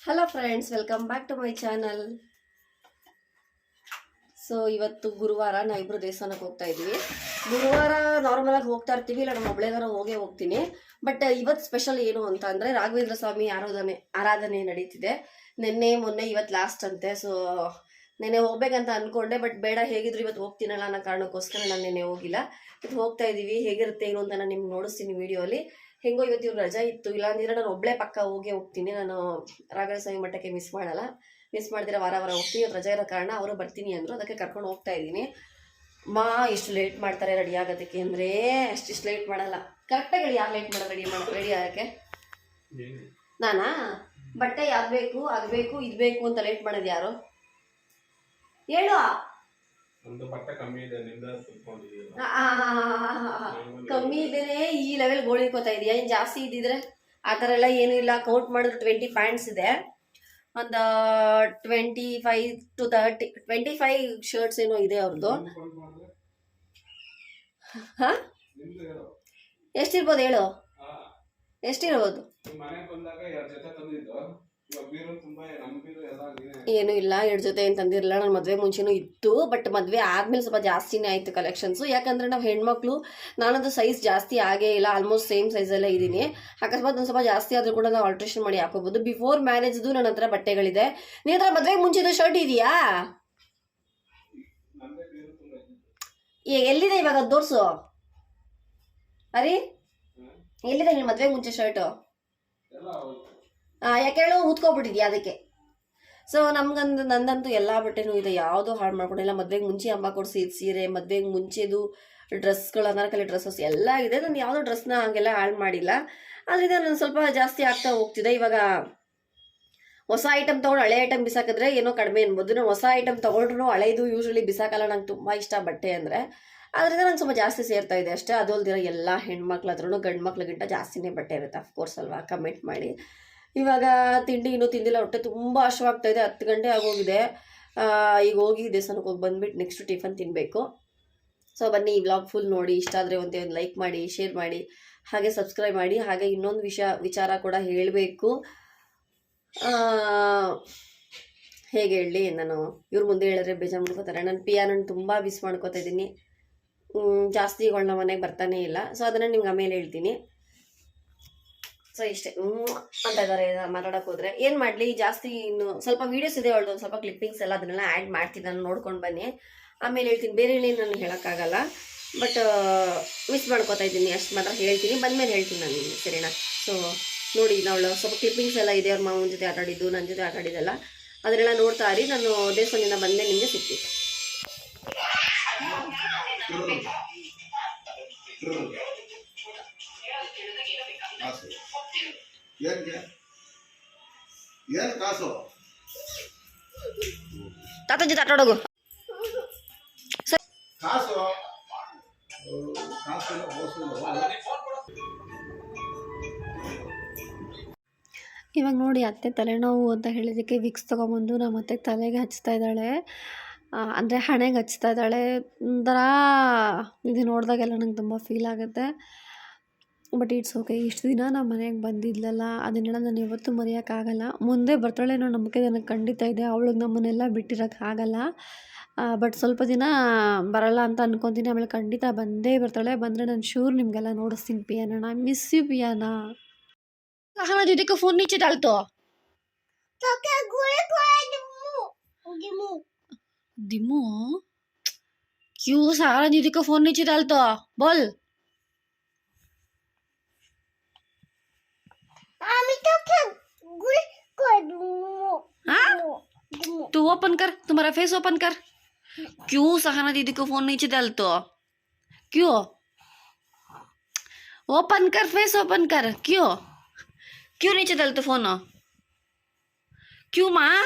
Hello friends, welcome back to my channel. So ಇವತ್ತು ಗುರುವಾರ ನಾವಿಬ್ರು ದೇವಸ್ಥಾನಕ್ಕೆ ಹೋಗ್ತಾ ಇದ್ವಿ. ಗುರುವಾರ ನಾರ್ಮಲ್ ಆಗಿ ಹೋಗ್ತಾ ಇರ್ತೀವಿ, ಇಲ್ಲ ನಮ್ಮ ಒಬ್ಳೆಗಾರ ಹೋಗ್ತೀನಿ. ಬಟ್ ಇವತ್ತು ಸ್ಪೆಷಲ್ ಏನು ಅಂತ ಅಂದ್ರೆ ರಾಘವೇಂದ್ರ ಸ್ವಾಮಿ ಆರಾಧನೆ ನಡೀತಿದೆ. ನಿನ್ನೆ ಮೊನ್ನೆ ಇವತ್ತು ಲಾಸ್ಟ್ ಅಂತೆ. ಸೊ ನೆನ್ನೆ ಹೋಗ್ಬೇಕಂತ ಅನ್ಕೊಂಡೆ, ಬಟ್ ಬೇಡ, ಹೇಗಿದ್ರು ಇವತ್ತು ಹೋಗ್ತೀನಲ್ಲ ಅನ್ನೋ ಕಾರಣಕ್ಕೋಸ್ಕರ ನಾನು ನೆನ್ನೆ ಹೋಗಿಲ್ಲ. ಇವತ್ತು ಹೋಗ್ತಾ ಇದೀವಿ. ಹೇಗಿರುತ್ತೆ ಏನು ಅಂತ ನಾನು ನಿಮ್ಗೆ ನೋಡಿಸ್ತೀನಿ ವಿಡಿಯೋಲಿ. ಹೆಂಗೋ ಇವತ್ತು ಇವ್ರು ರಜಾ ಇತ್ತು, ಇಲ್ಲಾಂದ್ರೆ ನಾನು ಒಬ್ಳೆ ಪಕ್ಕ ಹೋಗ್ತೀನಿ. ನಾನು ರಾಘವೇಂದ್ರ ಸ್ವಾಮಿ ಮಠಕ್ಕೆ ಮಿಸ್ ಮಾಡ್ದಿರ ವಾರ ಹೋಗ್ತೀನಿ. ಇವತ್ತು ರಜಾ ಇರೋ ಕಾರಣ ಅವರು ಬರ್ತೀನಿ ಅಂದರು, ಅದಕ್ಕೆ ಕರ್ಕೊಂಡು ಹೋಗ್ತಾ ಇದ್ದೀನಿ. ಎಷ್ಟು ಲೇಟ್ ಮಾಡ್ತಾರೆ ರೆಡಿ ಆಗೋದಕ್ಕೆ ಅಂದರೆ ಅಷ್ಟಿಷ್ಟು ಲೇಟ್ ಮಾಡಲ್ಲ. ಕರೆಕ್ಟಾಗಿ ಯಾರು ಲೇಟ್ ಮಾಡೋದು ರೆಡಿ ಆಗೋಕ್ಕೆ? ನಾನಾ? ಬಟ್ಟೆ ಯಾವ್ದು ಬೇಕು ಆಗಬೇಕು ಇದು ಬೇಕು ಅಂತ ಲೇಟ್ ಮಾಡೋದು ಯಾರು ಹೇಳು? ಕಮ್ಮಿ ಇದೇನೆ ಈ ಲೆವೆಲ್ ಗೋಳಿಕೋತಾ ಇದೆಯಾ? ಏನು ಜಾಸ್ತಿ ಇದ್ದಿದ್ರೆ ಆ ಥರ ಎಲ್ಲ ಏನೂ ಇಲ್ಲ. ಕೌಂಟ್ ಮಾಡಿದ್ರೆ 20 ಪ್ಯಾಂಟ್ಸ್ ಇದೆ, ಒಂದು 25 to 30 25 ಶರ್ಟ್ಸ್ ಏನೋ ಇದೆ ಅವ್ರದ್ದು. ಹಾಂ, ಎಷ್ಟಿರ್ಬೋದು ಹೇಳು? ಎಷ್ಟಿರ್ಬೋದು? ಏನೂ ಇಲ್ಲ, 2 ಜೊತೆ ಏನು ತಂದಿರಲಿಲ್ಲ. ನನ್ನ ಮದುವೆ ಮುಂಚೆನೂ ಇತ್ತು, ಬಟ್ ಮದುವೆ ಆದಮೇಲೆ ಸ್ವಲ್ಪ ಜಾಸ್ತಿನೇ ಆಯಿತು ಕಲೆಕ್ಷನ್ಸು. ಯಾಕಂದರೆ ನಾವು ಹೆಣ್ಮಕ್ಳು, ನಾನದು ಸೈಜ್ ಜಾಸ್ತಿ ಆಗೇ ಇಲ್ಲ, ಆಲ್ಮೋಸ್ಟ್ ಸೇಮ್ ಸೈಜಲ್ಲೇ ಇದ್ದೀನಿ. ಅಕಸ್ಮಾತ್ ಒಂದು ಸ್ವಲ್ಪ ಜಾಸ್ತಿ ಆದರೂ ಕೂಡ ನಾವು ಆಲ್ಟ್ರೇಷನ್ ಮಾಡಿ ಹಾಕೋಬೋದು. ಬಿಫೋರ್ ಮ್ಯಾರೇಜ್ದು ನನ್ನ ಹತ್ರ ಬಟ್ಟೆಗಳಿದೆ. ನೀನು ಹತ್ರ ಮದುವೆಗೆ ಮುಂಚೆದು ಶರ್ಟ್ ಇದೆಯಾ? ಎಲ್ಲಿದೆ ಇವಾಗ? ಅದು ತೋರಿಸು. ಅರಿ, ಎಲ್ಲಿದೆ ನೀನು ಮದುವೆಗೆ ಮುಂಚೆ ಶರ್ಟು? ಯಾಕೆ ಹೇಳು, ಊದ್ಕೊಬಿಟ್ಟಿದ್ಯಾ ಅದಕ್ಕೆ. ಸೊ ನಂದಂತೂ ಎಲ್ಲ ಬಟ್ಟೆನೂ ಇದೆ, ಯಾವುದೂ ಹಾಳು ಮಾಡ್ಕೊಂಡಿಲ್ಲ. ಮದುವೆಗೆ ಮುಂಚೆ ಅಮ್ಮ ಕೊಡಿಸಿದ ಸೀರೆ, ಮದುವೆಗೆ ಮುಂಚೆದು ಡ್ರೆಸ್ಗಳು, ಅನಾರ್ಕಲಿ ಡ್ರೆಸ್ಸಸ್ ಎಲ್ಲ ಇದೆ. ನಾನು ಯಾವುದೋ ಡ್ರೆಸ್ನ ಹಂಗೆಲ್ಲ ಹಾಳು ಮಾಡಿಲ್ಲ. ಅದರಿಂದ ನಾನು ಸ್ವಲ್ಪ ಜಾಸ್ತಿ ಆಗ್ತಾ ಹೋಗ್ತಿದೆ. ಇವಾಗ ಹೊಸ ಐಟಮ್ ತೊಗೊಂಡು ಹಳೆ ಐಟಮ್ ಬಿಸಾಕಿದ್ರೆ ಏನೋ ಕಡಿಮೆ ಅನ್ಬೋದು. ನಾನು ಹೊಸ ಐಟಮ್ ತೊಗೊಂಡ್ರು ಹಳೇದು ಯೂಶ್ವಲಿ ಬಿಸಾಕಲ್ಲ. ನಂಗೆ ತುಂಬ ಇಷ್ಟ ಬಟ್ಟೆ ಅಂದರೆ. ಅದರಿಂದ ನಂಗೆ ಸ್ವಲ್ಪ ಜಾಸ್ತಿ ಸೇರ್ತಾ ಇದೆ ಅಷ್ಟೇ. ಅದು ಅಲ್ದಿರೋ ಎಲ್ಲ ಹೆಣ್ಮಕ್ಳ ಹತ್ರನೂ ಗಂಡು ಮಕ್ಳಿಗಿಂತ ಜಾಸ್ತಿನೇ ಬಟ್ಟೆ ಇರುತ್ತೆ, ಅಫ್ಕೋರ್ಸ್ ಅಲ್ವಾ? ಕಮೆಂಟ್ ಮಾಡಿ. ಇವಾಗ ತಿಂಡಿ ಇನ್ನೂ ತಿಂದಿಲ್ಲ, ಹೊಟ್ಟೆ ತುಂಬ ಹಶ್ವಾಗ್ತಾ ಇದೆ. 10 ಗಂಟೆ ಆಗೋಗಿದೆ. ಈಗ ಹೋಗಿ ದೇವಸ್ಥಾನಕ್ಕೆ ಹೋಗಿ ಬಂದುಬಿಟ್ಟು ನೆಕ್ಸ್ಟ್ ಟಿಫನ್ ತಿನ್ನಬೇಕು. ಸೊ ಬನ್ನಿ, ಈ ವ್ಲಾಗ್ ಫುಲ್ ನೋಡಿ. ಇಷ್ಟ ಆದರೆ ಒಂದು ಲೈಕ್ ಮಾಡಿ, ಶೇರ್ ಮಾಡಿ, ಹಾಗೆ ಸಬ್ಸ್ಕ್ರೈಬ್ ಮಾಡಿ. ಹಾಗೆ ಇನ್ನೊಂದು ವಿಚಾರ ಕೂಡ ಹೇಳಬೇಕು. ಹೇಗೆ ಹೇಳಲಿ, ನಾನು ಇವ್ರ ಮುಂದೆ ಹೇಳಿದ್ರೆ ಬೇಜಾರು ಮಾಡ್ಕೋತಾರೆ. ನಾನು ಪಿಯಾನನ್ನು ತುಂಬ ಮಿಸ್ ಮಾಡ್ಕೋತಾ ಇದ್ದೀನಿ. ಜಾಸ್ತಿ ನಮ್ಮ ಮನೆಗೆ ಬರ್ತಾನೆ ಇಲ್ಲ. ಸೊ ಅದನ್ನು ನಿಮ್ಗೆ ಆಮೇಲೆ ಹೇಳ್ತೀನಿ. ಸೊ ಇಷ್ಟೇ ಅಂತ ಇದ್ದಾರೆ ಮಾತಾಡೋಕೆ ಹೋದರೆ. ಏನು ಮಾಡಲಿ, ಜಾಸ್ತಿ ಇನ್ನು ಸ್ವಲ್ಪ ವೀಡಿಯೋಸ್ ಇದೆ ಅವಳದು, ಒಂದು ಸ್ವಲ್ಪ ಕ್ಲಿಪ್ಪಿಂಗ್ಸ್ ಎಲ್ಲ ಅದನ್ನೆಲ್ಲ ಆ್ಯಡ್ ಮಾಡ್ತೀನಿ. ನಾನು ನೋಡ್ಕೊಂಡು ಬನ್ನಿ, ಆಮೇಲೆ ಹೇಳ್ತೀನಿ. ಬೇರೆ ಏನು ನಾನು ಹೇಳೋಕ್ಕಾಗಲ್ಲ, ಬಟ್ ಮಿಸ್ ಮಾಡ್ಕೋತಾ ಇದ್ದೀನಿ, ಅಷ್ಟು ಮಾತ್ರ ಹೇಳ್ತೀನಿ. ಬಂದಮೇಲೆ ಹೇಳ್ತೀನಿ ನಾನು ನಿಮಗೆ, ಸರಿನಾ? ಸೊ ನೋಡಿ, ನಾವು ಸ್ವಲ್ಪ ಕ್ಲಿಪ್ಪಿಂಗ್ಸ್ ಎಲ್ಲ ಇದೆ. ಅವ್ರ ಮಾವನ ಜೊತೆ ಆಟಾಡಿದ್ದು, ನನ್ನ ಜೊತೆ ಆಟಾಡಿದ್ದೆಲ್ಲ, ಅದನ್ನೆಲ್ಲ ನೋಡ್ತಾ ಇರಿ. ನಾನು ದೇವಸ್ಥಾನದಿಂದ ಬಂದೇ ನಿಮಗೆ ಸಿಗ್ತೀನಿ. ತಾತ ಜೊತೆ ಆಟಾಡೋಗು. ಇವಾಗ ನೋಡಿ, ಅತ್ತೆ ತಲೆನೋವು ಅಂತ ಹೇಳಿದ್ದಕ್ಕೆ ವಿಕ್ಸ್ ತೊಗೊಂಬಂದು ನಮ್ಮ ಅತ್ತೆ ತಲೆಗೆ ಹಚ್ತಾ ಇದ್ದಾಳೆ. ಅಂದರೆ ಹಣೆಗೆ ಹಚ್ತಾ ಇದ್ದಾಳೆ. ಒಂಥರ ಇದು ನೋಡಿದಾಗೆಲ್ಲ ನಂಗೆ ತುಂಬ ಫೀಲ್ ಆಗುತ್ತೆ. But it's okay. ಇಷ್ಟು ದಿನ ನಮ್ಮ ಮನೆಗೆ ಬಂದಿದ್ಲಲ್ಲ, ಅದನ್ನೆಲ್ಲ ನಾನು ಯಾವತ್ತೂ ಮರೆಯೋಕ್ಕಾಗಲ್ಲ. ಮುಂದೆ ಬರ್ತಾಳೆ ಅನ್ನೋ ನಂಬಿಕೆ ನನಗೆ ಖಂಡಿತ ಇದೆ. ಅವಳಿಗೆ ನಮ್ಮನ್ನೆಲ್ಲ ಬಿಟ್ಟಿರೋಕ್ಕಾಗಲ್ಲ. ಬಟ್ ಸ್ವಲ್ಪ ದಿನ ಬರಲ್ಲ ಅಂತ ಅನ್ಕೊತೀನಿ. ಆಮೇಲೆ ಖಂಡಿತ ಬಂದೇ ಬರ್ತಾಳೆ. ಬಂದರೆ ನಾನು ಶೂರ್ ನಿಮಗೆಲ್ಲ ನೋಡಿಸ್ತೀನಿ ಪಿಯಾನೋನ. ಐ ಮಿಸ್ ಯು पियाना. कहाँ दीदी को फोन नीचे डाल तो दिमू क्यों सारा दीदी को फोन नीचे डाल तो बोल. तू ओपन कर, तुम्हारा फेस ओपन कर. क्यों सहाना दीदी को फोन नीचे डाल तो? क्यों? ओपन कर, फेस ओपन कर. क्यों नीचे डालते फोन? क्यों माँ?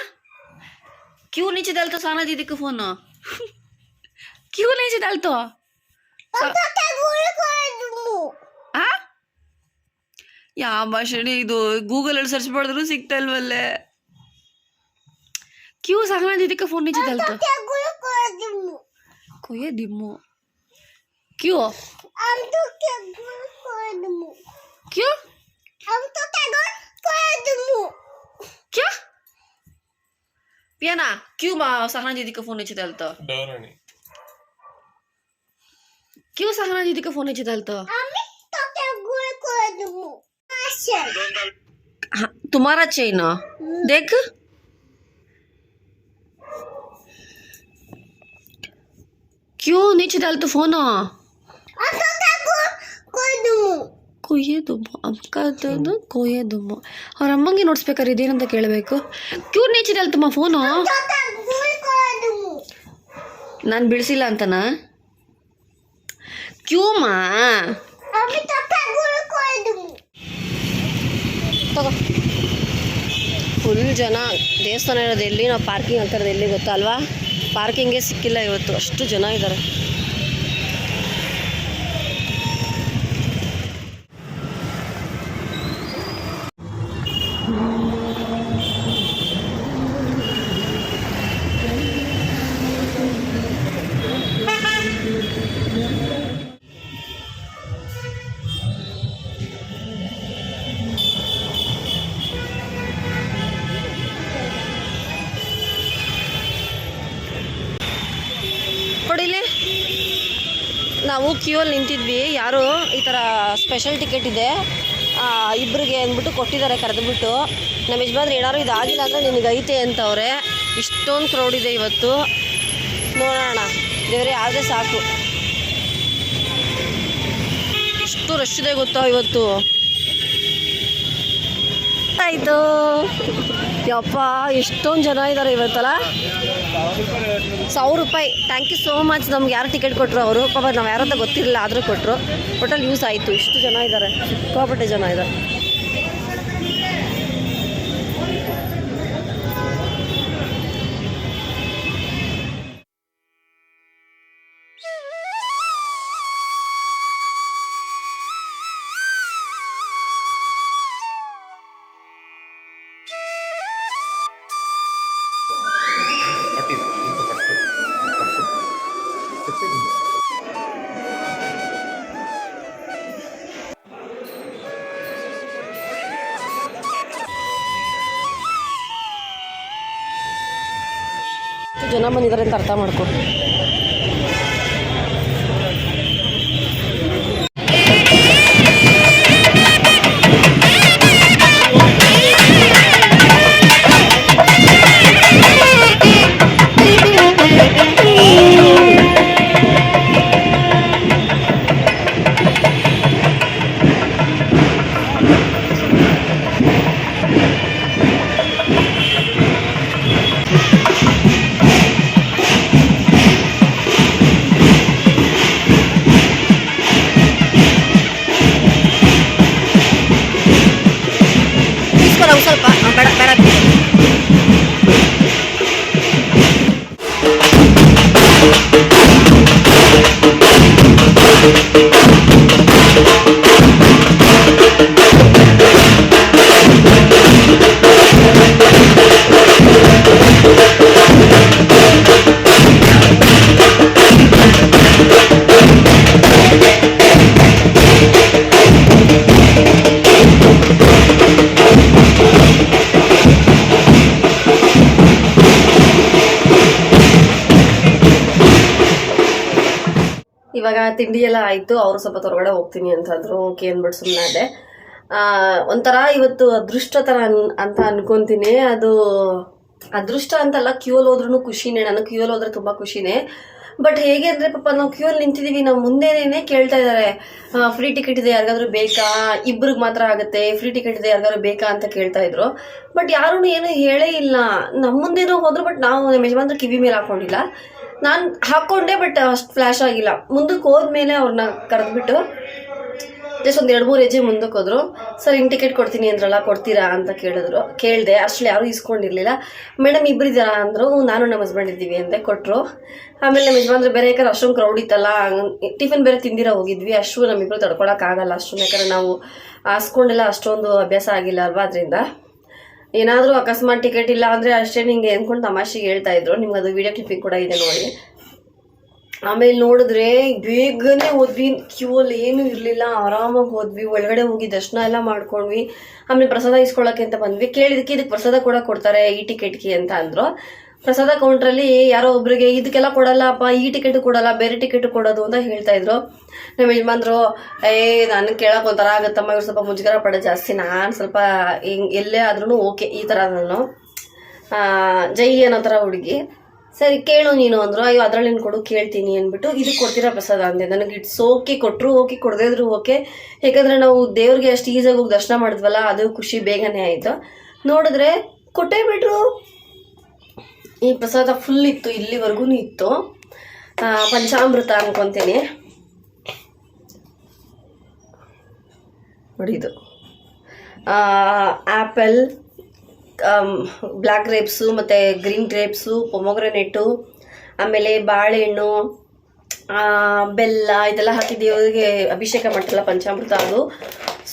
क्यों नीचे डालते साना दीदी को फोन? क्यों नीचे डालते? ಯಾವ ಭಾಷೆನೇ ಇದು? ಗೂಗಲಲ್ಲಿ ಸರ್ಚ್ ಮಾಡಿದ್ರು ಸಿಗ್ತಾ ಇಲ್ವಲ್ಲೇ. क्यों सहाना दीदी का फोन नीचे डालते? कोई दिम्मू. क्यों? क्यों? हम तो क्या पियाना क्यों सहना दीदी का फोन नीचे डालता क्यों सहना दीदी का फोन नीचे डालता तुम्हारा चेन देख क्यों नीचे डालता फोन ಕೊಯ್ಯೆ ದುಮ್ಮು ಅವ್ರ ಅಮ್ಮಂಗೆ ನೋಡ್ಸ್ಬೇಕಾದ್ರೆ ಇದೇನಂತ ಕೇಳಬೇಕು ಕ್ಯೂ ನೇಚಿಡಲ್ತಮ್ಮ ಫೋನು ನಾನು ಬಿಡಿಸಿಲ್ಲ ಅಂತನಾ ಕ್ಯೂಮಾ ತಗೋ ಫುಲ್ ಜನ ದೇವಸ್ಥಾನ ಇರೋದು ಎಲ್ಲಿ ನಾವು ಪಾರ್ಕಿಂಗ್ ಅಂತ ಇರೋದು ಎಲ್ಲಿ ಗೊತ್ತಾ ಅಲ್ವಾ ಪಾರ್ಕಿಂಗೇ ಸಿಕ್ಕಿಲ್ಲ ಇವತ್ತು ಅಷ್ಟು ಜನ ಇದ್ದಾರೆ ಕೊಡಿಲಿ ನಾವು ಕ್ಯೂ ಅಲ್ಲಿ ನಿಂತಿದ್ವಿ ಯಾರು ಈ ಥರ ಸ್ಪೆಷಲ್ ಟಿಕೆಟ್ ಇದೆ ಇಬ್ಬರಿಗೆ ಅಂದ್ಬಿಟ್ಟು ಕೊಟ್ಟಿದ್ದಾರೆ ಕರೆದುಬಿಟ್ಟು ನಮ್ಮ ಯಜಮಾನ್ರು ಏನಾರು ಇದಾಗಿಲ್ಲ ಅಂದರೆ ನಿನಗೆ ಐತೆ ಅಂತವ್ರೆ ಇಷ್ಟೊಂದು ಕ್ರೌಡ್ ಇದೆ ಇವತ್ತು ನೋಡೋಣ ದೇವರೇ ಆದರೆ ಸಾಕು ಎಷ್ಟು ರಶ್ ಇದೆ ಗೊತ್ತಾ ಇವತ್ತು ಆಯಿತು ಯಪ್ಪ ಎಷ್ಟೊಂದು ಜನ ಇದ್ದಾರೆ ಇವತ್ತಲ್ಲ 1,000 ರೂಪಾಯಿ ಥ್ಯಾಂಕ್ ಯು ಸೋ ಮಚ್ ನಮ್ಗೆ ಯಾರು ಟಿಕೆಟ್ ಕೊಟ್ಟರು ಅವರು ಪಾಪ ನಾವು ಯಾರು ಅಂತ ಗೊತ್ತಿರಲಿಲ್ಲ ಆದರೂ ಕೊಟ್ಟರು ಟೋಟಲ್ ಯೂಸ್ ಆಯಿತು ಇಷ್ಟು ಜನ ಇದ್ದಾರೆ ಸಿಕ್ಕಾಪಟ್ಟೆ ಜನ ಇದ್ದಾರೆ ಜನ ಬಂದಿದ್ದಾರೆ ಅಂತ ಅರ್ಥ ಮಾಡ್ಕೊ ಸ್ವಲ್ಪ ಬೇಡ ಬೇಡ ಇವಾಗ ತಿಂಡಿ ಎಲ್ಲ ಆಯಿತು ಅವರು ಸ್ವಲ್ಪ ಹೊರಗಡೆ ಹೋಗ್ತೀನಿ ಅಂತಂದ್ರು ಓಕೆ ಅಂದ್ಬಿಟ್ಟು ಸುಮ್ಮನೆ ಅದೇ ಒಂಥರ ಇವತ್ತು ಅದೃಷ್ಟ ಥರ ಅಂತ ಅನ್ಕೊತೀನಿ ಅದು ಅದೃಷ್ಟ ಅಂತಲ್ಲ ಕ್ಯೂಲ್ ಹೋದ್ರೂ ಖುಷಿನೇ ನನಗೆ ಕ್ಯೂಲ್ ಹೋದ್ರೆ ತುಂಬ ಖುಷಿನೇ ಬಟ್ ಹೇಗೆ ಅಂದರೆ ಪಾಪ ನಾವು ಕ್ಯೂಲ್ ನಿಂತಿದ್ದೀವಿ ನಾವು ಮುಂದೆನೇ ಕೇಳ್ತಾ ಇದ್ದಾರೆ ಫ್ರೀ ಟಿಕೆಟ್ ಇದೆ ಯಾರಿಗಾದ್ರೂ ಬೇಕಾ ಇಬ್ರಿಗೆ ಮಾತ್ರ ಆಗುತ್ತೆ ಫ್ರೀ ಟಿಕೆಟ್ ಇದೆ ಯಾರಿಗಾದ್ರೂ ಬೇಕಾ ಅಂತ ಕೇಳ್ತಾ ಇದ್ರು ಬಟ್ ಯಾರೂ ಏನು ಹೇಳೇ ಇಲ್ಲ ನಮ್ಮ ಮುಂದೇನೋ ಹೋದ್ರು ಬಟ್ ನಾವು ನಮ್ಮ ಯಜಮಾನ್ರು ಕಿವಿ ಮೇಲೆ ಹಾಕೊಂಡಿಲ್ಲ ನಾನು ಹಾಕ್ಕೊಂಡೆ ಬಟ್ ಅಷ್ಟು ಫ್ಲ್ಯಾಶ್ ಆಗಿಲ್ಲ ಮುಂದಕ್ಕೆ ಹೋದ್ಮೇಲೆ ಅವ್ರನ್ನ ಕರೆದ್ಬಿಟ್ಟು ಜಸ್ಟ್ ಒಂದು 2-3 ಹೆಜ್ಜೆ ಮುಂದಕ್ಕೆ ಹೋದ್ರು ಸರ್ ಹಿಂಗೆ ಟಿಕೆಟ್ ಕೊಡ್ತೀನಿ ಅಂದ್ರಲ್ಲ ಕೊಡ್ತೀರಾ ಅಂತ ಕೇಳಿದೆ ಅಷ್ಟರಲ್ಲಿ ಯಾರೂ ಇಸ್ಕೊಂಡಿರಲಿಲ್ಲ ಮೇಡಮ್ ಇಬ್ಬರು ಇದ್ದಾರಾ ಅಂದರು ನಾನು ನಮ್ಮ ಹಸ್ಬೆಂಡ್ ಇದ್ದೀವಿ ಅಂದೆ ಕೊಟ್ಟರು ಆಮೇಲೆ ನಮ್ಮ ಯಜಮಾನ್ರು ಬೇರೆ ಯಾಕಂದ್ರೆ ಅಷ್ಟೊಂದು ಕ್ರೌಡ್ ಇತ್ತಲ್ಲ ಟಿಫಿನ್ ಬೇರೆ ತಿಂದಿರ ಹೋಗಿದ್ವಿ ಅಷ್ಟು ನಮ್ಮಿಬ್ಬರು ತಡ್ಕೊಳಕ್ಕಾಗಲ್ಲ ಅಷ್ಟೊಂದು ಯಾಕಂದರೆ ನಾವು ಹಾಸ್ಕೊಂಡೆಲ್ಲ ಅಷ್ಟೊಂದು ಅಭ್ಯಾಸ ಆಗಿಲ್ಲ ಅಲ್ವಾ ಅದರಿಂದ ಏನಾದರೂ ಅಕಸ್ಮಾತ್ ಟಿಕೆಟ್ ಇಲ್ಲ ಅಂದರೆ ಅಷ್ಟೇ ನಿಂಗೆ ಅಂದ್ಕೊಂಡು ತಮಾಷೆಗೆ ಹೇಳ್ತಾ ಇದ್ರು ನಿಮ್ಗೆ ಅದು ವಿಡಿಯೋ ಕ್ಲಿಪ್ಪಿಂಗ್ ಕೂಡ ಇದೆ ನೋಡಿ ಆಮೇಲೆ ನೋಡಿದ್ರೆ ಬೇಗನೆ ಹೋದ್ವಿ ಕ್ಯೂ ಅಲ್ಲಿ ಏನೂ ಇರಲಿಲ್ಲ ಆರಾಮಾಗಿ ಹೋದ್ವಿ ಒಳಗಡೆ ಹೋಗಿ ದರ್ಶನ ಎಲ್ಲ ಮಾಡ್ಕೊಂಡ್ವಿ ಆಮೇಲೆ ಪ್ರಸಾದ ಇಸ್ಕೊಳ್ಳೋಕೆ ಅಂತ ಬಂದ್ವಿ ಕೇಳಿದಕ್ಕೆ ಇದಕ್ಕೆ ಪ್ರಸಾದ ಕೂಡ ಕೊಡ್ತಾರೆ ಈ ಟಿಕೆಟ್ಗೆ ಅಂತ ಅಂದರು ಪ್ರಸಾದ ಕೌಂಟ್ರಲ್ಲಿ ಯಾರೋ ಒಬ್ರಿಗೆ ಇದಕ್ಕೆಲ್ಲ ಕೊಡಲ್ಲಪ್ಪ, ಈ ಟಿಕೆಟ್ ಕೊಡಲ್ಲ, ಬೇರೆ ಟಿಕೆಟ್ ಕೊಡೋದು ಅಂತ ಹೇಳ್ತಾ ಇದ್ರು. ನಮ್ಮ ಯಜಮಾನ್ರು ನಾನು ಕೇಳೋಕೆ ಒಂಥರ ಆಗುತ್ತಮ್ಮ, ಇವ್ರು ಸ್ವಲ್ಪ ಮುಜುಗರ ಪಡೋದು ಜಾಸ್ತಿ, ನಾನು ಸ್ವಲ್ಪ ಎಲ್ಲೇ ಆದ್ರೂ ಓಕೆ ಈ ಥರ ನಾನು ಜೈ ಅನ್ನೋ ಥರ ಹುಡುಗಿ. ಸರಿ ಕೇಳು ನೀನು ಅಂದರು. ಅಯ್ಯೋ ಅದರಲ್ಲಿ ನೀನು ಕೊಡು, ಕೇಳ್ತೀನಿ ಅಂದ್ಬಿಟ್ಟು ಇದು ಕೊಡ್ತೀರಾ ಪ್ರಸಾದ ಅಂದೆ. ನನಗೆ ಇಟ್ಸ್ ಓಕೆ, ಕೊಟ್ಟರು ಓಕೆ, ಕೊಡದೇ ಇದ್ರು ಓಕೆ. ಯಾಕಂದರೆ ನಾವು ದೇವ್ರಿಗೆ ಅಷ್ಟು ಈಸಿಯಾಗಿ ಹೋಗಿ ದರ್ಶನ ಮಾಡಿದ್ವಲ್ಲ, ಅದು ಖುಷಿ ಬೇಗನೆ ಆಯಿತು. ನೋಡಿದ್ರೆ ಕೊಟ್ಟೇ ಬಿಟ್ರು. ಈ ಪ್ರಸಾದ ಫುಲ್ ಇತ್ತು, ಇಲ್ಲಿವರೆಗೂ ಇತ್ತು. ಪಂಚಾಮೃತ ಅನ್ಕೊತೀನಿ ನೋಡಿ. ಇದು ಆ್ಯಪಲ್, ಬ್ಲ್ಯಾಕ್ ಗ್ರೇಪ್ಸು ಮತ್ತು ಗ್ರೀನ್ ಗ್ರೇಪ್ಸು, ಪೊಮೊಗ್ರನೇಟು, ಆಮೇಲೆ ಬಾಳೆಹಣ್ಣು, ಬೆಲ್ಲ ಇದೆಲ್ಲ ಹಾಕಿ ದೇವರಿಗೆ ಅಭಿಷೇಕ ಮಾಡ್ತಲ್ಲ ಪಂಚಾಮೃತ. ಅದು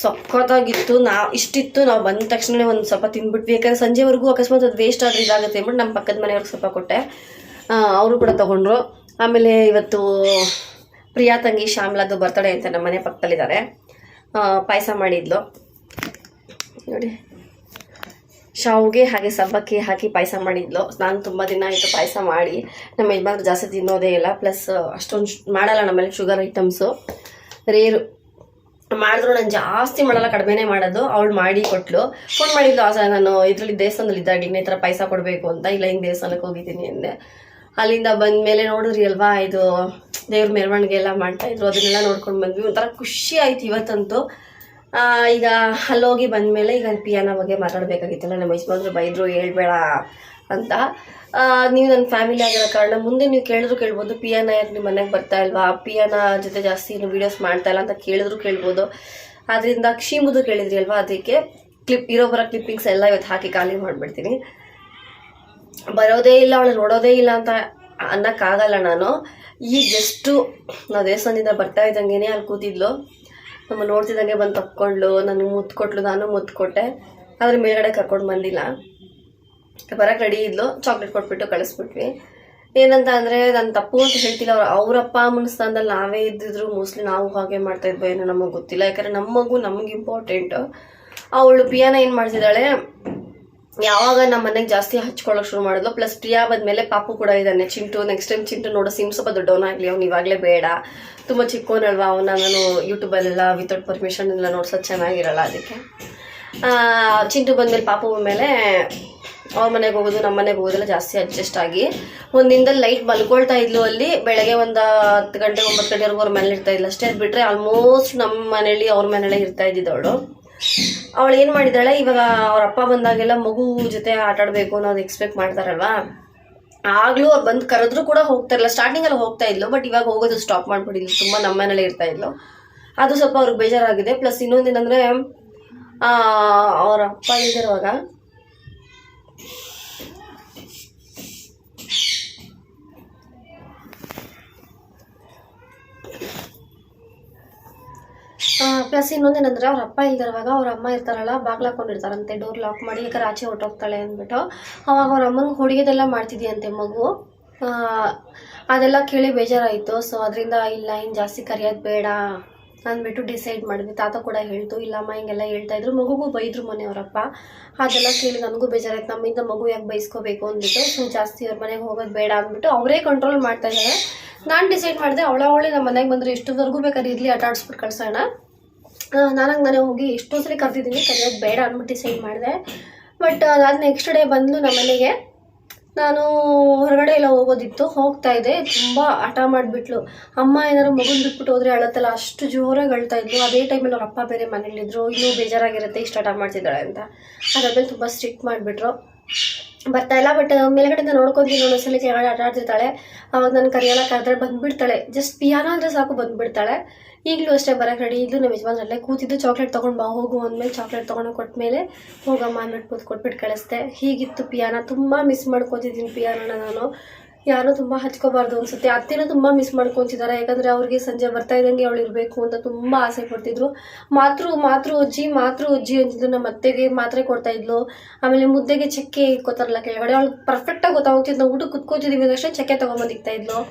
ಸಖತ್ತಾಗಿತ್ತು. ಇಷ್ಟಿತ್ತು. ನಾವು ಬಂದ ತಕ್ಷಣ ಒಂದು ಸ್ವಲ್ಪ ತಿಂದ್ಬಿಟ್ವಿ. ಯಾಕಂದರೆ ಸಂಜೆವರೆಗೂ ಅಕಸ್ಮಾತ್ ಅದು ವೇಸ್ಟ್ ಆದರೆ ಇದಾಗುತ್ತೆ ಅಂದ್ಬಿಟ್ಟು ನಮ್ಮ ಪಕ್ಕದ ಮನೆಯವ್ರಿಗೆ ಸ್ವಲ್ಪ ಕೊಟ್ಟೆ, ಅವರು ಕೂಡ ತೊಗೊಂಡ್ರು. ಆಮೇಲೆ ಇವತ್ತು ಪ್ರಿಯಾ ತಂಗಿ ಶ್ಯಾಮ್ಲಾದು ಬರ್ತಡೇ ಅಂತ ನಮ್ಮ ಮನೆ ಪಕ್ಕದಲ್ಲಿದ್ದಾರೆ. ಪಾಯಸ ಮಾಡಿದ್ಲು ನೋಡಿ, ಶಾವಿಗೆ ಹಾಗೆ ಸಬ್ಬಕ್ಕಿ ಹಾಕಿ ಪಾಯಸ ಮಾಡಿದ್ಲು. ನಾನು ತುಂಬ ದಿನ ಆಯಿತು ಪಾಯಸ ಮಾಡಿ. ನಮ್ಮ ಯಜಮಾನ್ರು ಜಾಸ್ತಿ ತಿನ್ನೋದೇ ಇಲ್ಲ, ಪ್ಲಸ್ ಅಷ್ಟೊಂದು ಮಾಡಲ್ಲ ನಮ್ಮಲ್ಲಿ ಶುಗರ್ ಐಟಮ್ಸು, ರೇರು. ಮಾಡಿದ್ರು ನಾನು ಜಾಸ್ತಿ ಮಾಡಲ್ಲ, ಕಡಿಮೆನೇ ಮಾಡೋದು. ಅವಳು ಮಾಡಿ ಕೊಟ್ಟಳು, ಫೋನ್ ಮಾಡಿದ್ಲು. ನಾನು ಇದರಲ್ಲಿ ದೇವಸ್ಥಾನದಲ್ಲಿ ಇದ್ದಾಗಿನ ಈ ಥರ ಪಾಯಸ ಕೊಡಬೇಕು ಅಂತ. ಇಲ್ಲ ಹಿಂಗೆ ದೇವಸ್ಥಾನಕ್ಕೆ ಹೋಗಿದ್ದೀನಿ ಅಂದೆ. ಅಲ್ಲಿಂದ ಬಂದ ಮೇಲೆ ನೋಡಿದ್ರಿ ಅಲ್ವಾ, ಇದು ದೇವ್ರ ಮೆರವಣಿಗೆ ಎಲ್ಲ ಮಾಡ್ತಾಯಿದ್ರು, ಅದನ್ನೆಲ್ಲ ನೋಡ್ಕೊಂಡು ಬಂದ್ವಿ. ಒಂಥರ ಖುಷಿ ಆಯ್ತು ಇವತ್ತಂತೂ. ಈಗ ಅಲ್ಲೋಗಿ ಬಂದಮೇಲೆ ಈಗ ಪಿಯಾನ ಬಗ್ಗೆ ಮಾತಾಡಬೇಕಾಗಿತ್ತಲ್ಲ. ನಮ್ಮ ಯಜಮಾನ್ರು ಬೈದರು ಹೇಳ್ಬೇಡ ಅಂತ. ನೀವು ನನ್ನ ಫ್ಯಾಮಿಲಿ ಆಗಿರೋ ಕಾರಣ ಮುಂದೆ ನೀವು ಕೇಳಿದ್ರು ಕೇಳ್ಬೋದು, ಪಿಯಾನ ಯಾಕೆ ನಿಮ್ಮ ಮನೆಗೆ ಬರ್ತಾ ಇಲ್ವಾ, ಪಿಯಾನ ಜೊತೆ ಜಾಸ್ತಿ ಏನು ವೀಡಿಯೋಸ್ ಮಾಡ್ತಾ ಇಲ್ಲ ಅಂತ ಕೇಳಿದ್ರು ಕೇಳ್ಬೋದು. ಆದ್ದರಿಂದ ಕ್ಷೀಮುದು ಕೇಳಿದ್ರಿ ಅಲ್ವಾ, ಅದಕ್ಕೆ ಇರೋಬರೋ ಕ್ಲಿಪ್ಪಿಂಗ್ಸ್ ಎಲ್ಲ ಇವತ್ತು ಹಾಕಿ ಖಾಲಿ ಮಾಡಿಬಿಡ್ತೀನಿ. ಬರೋದೇ ಇಲ್ಲ, ಅವಳು ನೋಡೋದೇ ಇಲ್ಲ ಅಂತ ಅನ್ನೋಕ್ಕಾಗಲ್ಲ ನಾನು. ಈಗ ಜಸ್ಟು ನಾವು ದೇವಸ್ಥಾನದಿಂದ ಬರ್ತಾ ಇದ್ದಂಗೆ ಅಲ್ಲಿ ಕೂತಿದ್ಲು, ನಮ್ಮ ನೋಡ್ತಿದ್ದಂಗೆ ಬಂದು ತಕ್ಕೊಂಡ್ಲು, ನನಗೆ ಮುತ್ತು ಕೊಟ್ಲು, ನಾನು ಮುತ್ತು ಕೊಟ್ಟೆ. ಆದರೆ ಮೇಲ್ಗಡೆ ಕರ್ಕೊಂಡು ಬಂದಿಲ್ಲ, ಬರೋಕ್ಕೆ ರೆಡಿ ಇದ್ಲು. ಚಾಕ್ಲೇಟ್ ಕೊಟ್ಬಿಟ್ಟು ಕಳಿಸ್ಬಿಟ್ವಿ. ಏನಂತ ಅಂದರೆ ನಾನು ತಪ್ಪು ಅಂತ ಹೇಳ್ತಿಲ್ಲ, ಅವ್ರ ಅಪ್ಪ ಅಮ್ಮನ ಸ್ಥಾನದಲ್ಲಿ ನಾವೇ ಇದ್ದಿದ್ರು ಮೋಸ್ಟ್ಲಿ ನಾವು ಹಾಗೆ ಮಾಡ್ತಾಯಿದ್ವೋ ಏನೋ ನಮಗೆ ಗೊತ್ತಿಲ್ಲ. ಯಾಕಂದರೆ ನಮ್ಮ ಮಗು ನಮಗೆ ಇಂಪಾರ್ಟೆಂಟು. ಅವಳು ಪಿಯಾನ ಏನು ಮಾಡ್ತಿದ್ದಾಳೆ, ಯಾವಾಗ ನಮ್ಮ ಮನೆಗೆ ಜಾಸ್ತಿ ಹಚ್ಕೊಳ್ಳೋಕೆ ಶುರು ಮಾಡಿದ್ಲು. ಪ್ಲಸ್ ಪ್ರಿಯಾ ಬಂದಮೇಲೆ ಪಾಪು ಕೂಡ ಇದ್ದಾನೆ, ಚಿಂಟು. ನೆಕ್ಸ್ಟ್ ಟೈಮ್ ಚಿಂಟು ನೋಡೋ ಸಿಮ್ ಸ್ವಲ್ಪ ದೊಡ್ಡವನಾಗಲಿ, ಅವ್ನು ಇವಾಗಲೇ ಬೇಡ, ತುಂಬ ಚಿಕ್ಕವನಲ್ವಾ ಅವನ್ನ. ನಾನು ಯೂಟ್ಯೂಬಲ್ಲೆಲ್ಲ ವಿತೌಟ್ ಪರ್ಮಿಷನ್ ಎಲ್ಲ ನೋಡ್ಸೋದು ಚೆನ್ನಾಗಿರಲ್ಲ, ಅದಕ್ಕೆ ಚಿಂಟು ಬಂದಮೇಲೆ ಪಾಪು ಬಂದಮೇಲೆ ಅವ್ರ ಮನೆಗೆ ಹೋಗೋದು ನಮ್ಮ ಮನೆಗೆ ಹೋಗೋದೆಲ್ಲ ಜಾಸ್ತಿ ಅಡ್ಜಸ್ಟ್ ಆಗಿ ಒಂದು ದಿನದಲ್ಲಿ ಲೈಟ್ ಮಲ್ಕೊಳ್ತಾ ಇದ್ಲು. ಅಲ್ಲಿ ಬೆಳಗ್ಗೆ ಒಂದು 10 ಗಂಟೆ 9 ಗಂಟೆವರೆಗೂ ಅವ್ರ ಮನೇಲಿ ಇರ್ತಾ ಇದ್ಲು ಅಷ್ಟೇ. ಅದು ಬಿಟ್ಟರೆ ಆಲ್ಮೋಸ್ಟ್ ನಮ್ಮ ಮನೇಲಿ ಅವ್ರ ಮನೇಲೇ ಇರ್ತಾ ಇದ್ದಿದ್ದವಳು. ಅವಳು ಏನು ಮಾಡಿದಾಳೆ, ಇವಾಗ ಅವ್ರ ಅಪ್ಪ ಬಂದಾಗೆಲ್ಲ ಮಗು ಜೊತೆ ಆಟ ಆಡಬೇಕು ಅನ್ನೋದು ಎಕ್ಸ್ಪೆಕ್ಟ್ ಮಾಡ್ತಾರಲ್ವಾ, ಆಗ್ಲೂ ಅವ್ರು ಬಂದು ಕರೆದ್ರೂ ಕೂಡ ಹೋಗ್ತಾ ಇರಲಿಲ್ಲ. ಸ್ಟಾರ್ಟಿಂಗಲ್ಲಿ ಹೋಗ್ತಾ ಇದ್ಲು, ಬಟ್ ಇವಾಗ ಹೋಗೋದು ಸ್ಟಾಪ್ ಮಾಡಿಬಿಟ್ಟಿದ್ಲು. ತುಂಬ ನಮ್ಮ ಮನೇಲೇ ಇರ್ತಾ ಇದ್ಲು. ಅದು ಸ್ವಲ್ಪ ಅವ್ರಿಗೆ ಬೇಜಾರಾಗಿದೆ. ಪ್ಲಸ್ ಇನ್ನೊಂದೇನೆಂದರೆ, ಅವ್ರ ಅಪ್ಪ ಇದ್ದಿರುವಾಗ ಪ್ಲಸ್ ಇನ್ನೊಂದೇನಂದ್ರೆ, ಅವ್ರ ಅಪ್ಪ ಇಲ್ದಿರುವಾಗ ಅವ್ರ ಅಮ್ಮ ಇರ್ತಾರಲ್ಲ, ಬಾಗ್ಲು ಹಾಕೊಂಡಿರ್ತಾರಂತೆ, ಡೋರ್ ಲಾಕ್ ಮಾಡಿ, ಯಾಕಂದ್ರೆ ಆಚೆ ಹೊಟ್ಟೋಗ್ತಾಳೆ ಅಂದ್ಬಿಟ್ಟು. ಅವಾಗ ಅವ್ರ ಅಮ್ಮನಿಗೆ ಹೊಡಿಯೋದೆಲ್ಲ ಮಾಡ್ತಿದ್ಯಂತೆ ಮಗು. ಅದೆಲ್ಲ ಕೇಳಿ ಬೇಜಾರಾಯಿತು. ಸೊ ಅದರಿಂದ ಇಲ್ಲ, ಇನ್ನು ಜಾಸ್ತಿ ಕರೆಯೋದು ಬೇಡ ಅಂದ್ಬಿಟ್ಟು ಡಿಸೈಡ್ ಮಾಡಿದ್ವಿ. ತಾತ ಕೂಡ ಹೇಳ್ತು, ಇಲ್ಲಮ್ಮ ಹಿಂಗೆಲ್ಲ ಹೇಳ್ತಾಯಿದ್ರು. ಮಗುಗೂ ಬೈದ್ರು ಮೊನ್ನೆ ಅವರಪ್ಪ. ಅದೆಲ್ಲ ಕೇಳಿ ನನಗೂ ಬೇಜಾರಾಯ್ತು, ನಮ್ಮಿಂದ ಮಗು ಯಾಕೆ ಬೈಸ್ಕೋಬೇಕು ಅಂದ್ಬಿಟ್ಟು. ಸೊ ಜಾಸ್ತಿ ಅವ್ರ ಮನೆಗೆ ಹೋಗೋದು ಬೇಡ ಅಂದ್ಬಿಟ್ಟು ಅವರೇ ಕಂಟ್ರೋಲ್ ಮಾಡ್ತಾಯಿದ್ದಾರೆ. ನಾನು ಡಿಸೈಡ್ ಮಾಡಿದೆ, ಅವಳೇ ನಮ್ಮ ಮನೆಗೆ ಬಂದರೆ ಎಷ್ಟುವರೆಗೂ ಬೇಕಾದ್ರೆ ಇರಲಿ, ಆಟ ಆಡಿಸ್ಬಿಟ್ಟು ಕಳ್ಸೋಣ. ನಾನೇ ಹೋಗಿ ಎಷ್ಟೋ ಸರಿ ಕರೆದಿದ್ದೀನಿ, ಕರೆಯೋದು ಬೇಡ ಅಂದ್ಬಿಟ್ಟು ಡಿಸೈಡ್ ಮಾಡಿದೆ. ಬಟ್ ಅದಾದ ನೆಕ್ಸ್ಟ್ ಡೇ ಬಂದು ನಮ್ಮ ಮನೆಗೆ. ನಾನು ಹೊರಗಡೆ ಎಲ್ಲ ಹೋಗೋದಿತ್ತು, ಹೋಗ್ತಾ ಇದ್ದೆ. ತುಂಬ ಹಠ ಮಾಡಿಬಿಟ್ಲು. ಅಮ್ಮ ಏನಾದ್ರು ಮಗುನ ಬಿಟ್ಬಿಟ್ಟು ಹೋದರೆ ಅಳತ್ತಲ್ಲ, ಅಷ್ಟು ಜೋರಾಗಿ ಅಳ್ತಾ ಇದ್ಲು. ಅದೇ ಟೈಮಲ್ಲಿ ಅವ್ರ ಅಪ್ಪ ಬೇರೆ ಮನೇಲಿದ್ರು, ಇನ್ನೂ ಬೇಜಾರಾಗಿರುತ್ತೆ ಇಷ್ಟು ಹಠ ಮಾಡ್ತಿದ್ದಾಳೆ ಅಂತ. ಅದಾದ್ಮೇಲೆ ತುಂಬ ಸ್ಟ್ರಿಕ್ಟ್ ಮಾಡಿಬಿಟ್ರು, ಬರ್ತಾಯಿಲ್ಲ. ಬಟ್ ಮೇಲ್ಗಡೆಯಿಂದ ನೋಡ್ಕೊತೀನಿ, ಒಂದೊಂದ್ಸಲ ಕೆಳಗಡೆ ಆಟ ಆಡ್ತಿರ್ತಾಳೆ. ಅವಾಗ ನಾನು ಕರೆಯೋಕ್ಕಾದ್ರೆ ಬಂದುಬಿಡ್ತಾಳೆ. ಜಸ್ಟ್ ಪಿಯಾನ ಅಂದರೆ ಸಾಕು ಬಂದುಬಿಡ್ತಾಳೆ. ಈಗಲೂ ಅಷ್ಟೇ ಬರೋಕ್ಕೆ ರೆಡಿ ಇದ್ಲು. ನಮ್ಮ ಯಜಮಾನ್ರಲ್ಲೇ ಕೂತಿದ್ದು, ಚಾಕ್ಲೇಟ್ ತೊಗೊಂಡು ಬಾ ಹೋಗು ಅಂದಮೇಲೆ ಚಾಕ್ಲೇಟ್ ತೊಗೊಂಡು ಕೊಟ್ಟಮೇಲೆ ಹೋಗಮ್ಮ ಅಂದ್ಬಿಟ್ಟು ಕೊಟ್ಬಿಟ್ಟು ಕಳಿಸ್ದೆ. ಹೀಗಿತ್ತು ಪಿಯಾನ. ತುಂಬ ಮಿಸ್ ಮಾಡ್ಕೊತಿದ್ದೀನಿ ಪಿಯಾನನ ನಾನು. ಯಾರೂ ತುಂಬ ಹಚ್ಕೋಬಾರ್ದು ಅನಿಸುತ್ತೆ. ಅತ್ತೆನೂ ತುಂಬ ಮಿಸ್ ಮಾಡ್ಕೊತಿದ್ದಾರೆ. ಯಾಕಂದರೆ ಅವ್ರಿಗೆ ಸಂಜೆ ಬರ್ತಾ ಇದ್ದಂಗೆ ಅವಳು ಇರಬೇಕು ಅಂತ ತುಂಬ ಆಸೆ ಪಡ್ತಿದ್ರು. ಮಾತೃ ಅಜ್ಜಿ ಅಂತಿದ್ರು. ನಮ್ಮ ಅತ್ತೆಗೆ ಮಾತ್ರೆ ಕೊಡ್ತಾಯಿದ್ಲು. ಆಮೇಲೆ ಮುದ್ದೆಗೆ ಚಕ್ಕೆ ಇಟ್ಕೋತಾರಲ್ಲ ಕೆಳಗಡೆ, ಅವಳು ಪರ್ಫೆಕ್ಟಾಗಿ ಗೊತ್ತಾಗ್ತಿದ್ದು. ನಾವು ಊಟಕ್ಕೆ ಕುತ್ಕೋತಿದ್ದೀವಿ ಅಷ್ಟೇ ಚಕ್ಕೆ ತೊಗೊಂಬಂದಿಕ್ತಾಯಿದ್ಲು.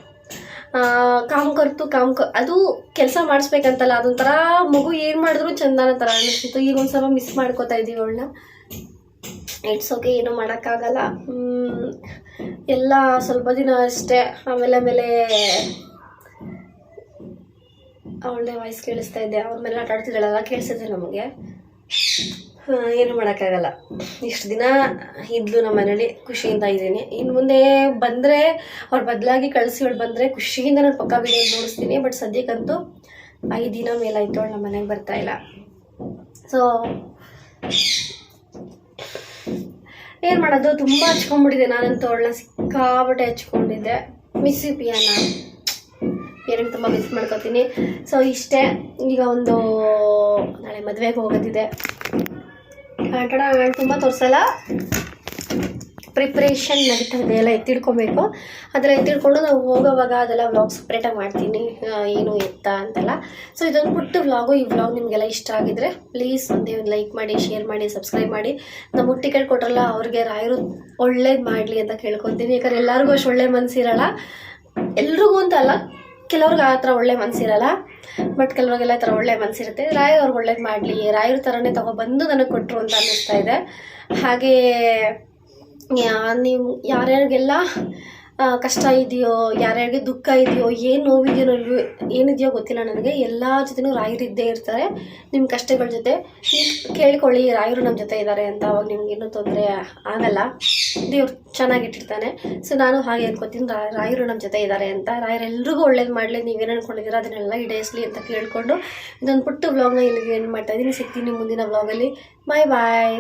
ಅದು ಕೆಲಸ ಮಾಡಿಸ್ಬೇಕಂತಲ್ಲ, ಅದೊಂಥರ ಮಗು ಏನು ಮಾಡಿದ್ರು ಚಂದನ ಥರ ಅನ್ನಿಸ್ತಿತ್ತು. ಈಗ ಒಂದು ಸ್ವಲ್ಪ ಮಿಸ್ ಮಾಡ್ಕೋತಾ ಇದ್ದೀವಿ ಅವಳನ್ನ. ಇಟ್ಸ್ ಓಕೆ, ಏನೂ ಮಾಡೋಕ್ಕಾಗಲ್ಲ. ಎಲ್ಲ ಸ್ವಲ್ಪ ದಿನ ಅಷ್ಟೇ, ಆಮೇಲೆ ಅವಳದೇ ವಾಯ್ಸ್ ಕೇಳಿಸ್ತಾ ಇದೆ, ಅವ್ರ ಮೇಲೆ ಆಟ ಆಡ್ತಿದ್ದಾಳಲ್ಲ ಕೇಳಿಸಿದ್ರೆ ನಮಗೆ. ಏನು ಮಾಡೋಕ್ಕಾಗಲ್ಲ. ಇಷ್ಟು ದಿನ ಇದ್ಲು ನಮ್ಮ ಮನೇಲಿ, ಖುಷಿಯಿಂದ ಇದ್ದೀನಿ. ಇನ್ನು ಮುಂದೆ ಬಂದರೆ ಅವ್ರು ಬದಲಾಗಿ ಕಳಿಸಿವಳು ಬಂದರೆ ಖುಷಿಯಿಂದ ನಾನು ಪಕ್ಕ ವಿಡಿಯೋ ನೋಡಿಸ್ತೀನಿ. ಬಟ್ ಸದ್ಯಕ್ಕಂತೂ 5 ದಿನ ಮೇಲಾಯಿತು ಅವಳು ನಮ್ಮ ಮನೆಗೆ ಬರ್ತಾಯಿಲ್ಲ. ಸೊ ಏನು ಮಾಡೋದು, ತುಂಬ ಹಚ್ಕೊಂಡ್ಬಿಟ್ಟಿದ್ದೆ ನಾನಂತೂ. ಅವಳನ್ನ ಸಿಕ್ಕಾಬಟ್ಟೆ ಹಚ್ಕೊಂಡಿದ್ದೆ. ಮಿಸ್ ಯು ಪಿಯಾನ, ಏನಕ್ಕೆ ತುಂಬ ಮಿಸ್ ಮಾಡ್ಕೋತೀನಿ. ಸೊ ಇಷ್ಟೇ. ಈಗ ಒಂದು ನಾಳೆ ಮದುವೆಗೆ ಹೋಗೋದಿದೆ. ತುಂಬ ತೋರಿಸಲ್ಲ, ಪ್ರಿಪ್ರೇಷನ್ ನಡೀತಾ ಇದೆ, ಎಲ್ಲ ಎತ್ತಿಡ್ಕೊಬೇಕು. ಅದೆಲ್ಲ ಎತ್ತಿಡ್ಕೊಂಡು ನಾವು ಹೋಗೋವಾಗ ಅದೆಲ್ಲ ವ್ಲಾಗ್ ಸಪ್ರೇಟಾಗಿ ಮಾಡ್ತೀನಿ, ಏನು ಎತ್ತ ಅಂತೆಲ್ಲ. ಸೊ ಇದೊಂದು ಪುಟ್ಟ ವ್ಲಾಗು. ಈ ವ್ಲಾಗ್ ನಿಮಗೆಲ್ಲ ಇಷ್ಟ ಆಗಿದ್ರೆ ಪ್ಲೀಸ್ ಒಂದೇ ಒಂದು ಲೈಕ್ ಮಾಡಿ, ಶೇರ್ ಮಾಡಿ, ಸಬ್ಸ್ಕ್ರೈಬ್ ಮಾಡಿ. ನಮ್ಮ ಟಿಕೆಟ್ ಕೊಟ್ರಲ್ಲ ಅವ್ರಿಗೆ ರಾಯರು ಒಳ್ಳೇದು ಮಾಡಲಿ ಅಂತ ಕೇಳ್ಕೊತೀನಿ. ಯಾಕಂದ್ರೆ ಎಲ್ಲರಿಗೂ ಅಷ್ಟು ಒಳ್ಳೆ ಮನಸ್ಸಿರಲ್ಲ, ಎಲ್ರಿಗೂ ಅಂತ ಅಲ್ಲ, ಕೆಲವ್ರಿಗೆ ಆ ಥರ ಒಳ್ಳೆ ಮನಸ್ಸಿರಲ್ಲ. ಬಟ್ ಕೆಲವ್ರಿಗೆಲ್ಲ ಈ ಥರ ಒಳ್ಳೆ ಮನಸ್ಸಿರುತ್ತೆ. ರಾಯರು ಅವ್ರಿಗೆ ಒಳ್ಳೇದು ಮಾಡಲಿ, ರಾಯರ ಥರನೇ ತೊಗೊಬಂದು ನನಗೆ ಕೊಟ್ಟರು ಅಂತ ಅನ್ನಿಸ್ತಾ ಇದೆ. ಹಾಗೇ ನೀವು ಯಾರ್ಯಾರಿಗೆಲ್ಲ ಕಷ್ಟ ಇದೆಯೋ, ಯಾರ್ಯಾರಿಗೆ ದುಃಖ ಇದೆಯೋ, ಏನು ನೋವಿದೆಯೋ, ಏನಿದೆಯೋ ಗೊತ್ತಿಲ್ಲ ನನಗೆ, ಎಲ್ಲ ಜೊತೆನೂ ರಾಯರು ಇದ್ದೇ ಇರ್ತಾರೆ ನಿಮ್ಮ ಕಷ್ಟಗಳ ಜೊತೆ. ಕೇಳ್ಕೊಳ್ಳಿ, ರಾಯರು ನಮ್ಮ ಜೊತೆ ಇದ್ದಾರೆ ಅಂತ. ಅವಾಗ ನಿಮ್ಗೇನು ತೊಂದರೆ ಆಗಲ್ಲ, ದೇವ್ರು ಚೆನ್ನಾಗಿಟ್ಟಿರ್ತಾನೆ. ಸೊ ನಾನು ಹಾಗೆ ಅನ್ಕೋತೀನಿ, ರಾಯರು ನಮ್ಮ ಜೊತೆ ಇದ್ದಾರೆ ಅಂತ. ರಾಯರೆಲ್ರಿಗೂ ಒಳ್ಳೇದು ಮಾಡಲಿ, ನೀವೇನು ಅಂದ್ಕೊಂಡಿದ್ದೀರಾ ಅದನ್ನೆಲ್ಲ ಈಡೇರಿಸಲಿ ಅಂತ ಕೇಳಿಕೊಂಡು ಇದೊಂದು ಪುಟ್ಟ ವ್ಲಾಗ್ನ ಇಲ್ಲಿಗೆ ಏನು ಮಾಡ್ತಾಯಿದ್ದೀನಿ. ಸಿಗ್ತೀನಿ ಮುಂದಿನ ವ್ಲಾಗಲ್ಲಿ. ಬಾಯ್ ಬಾಯ್.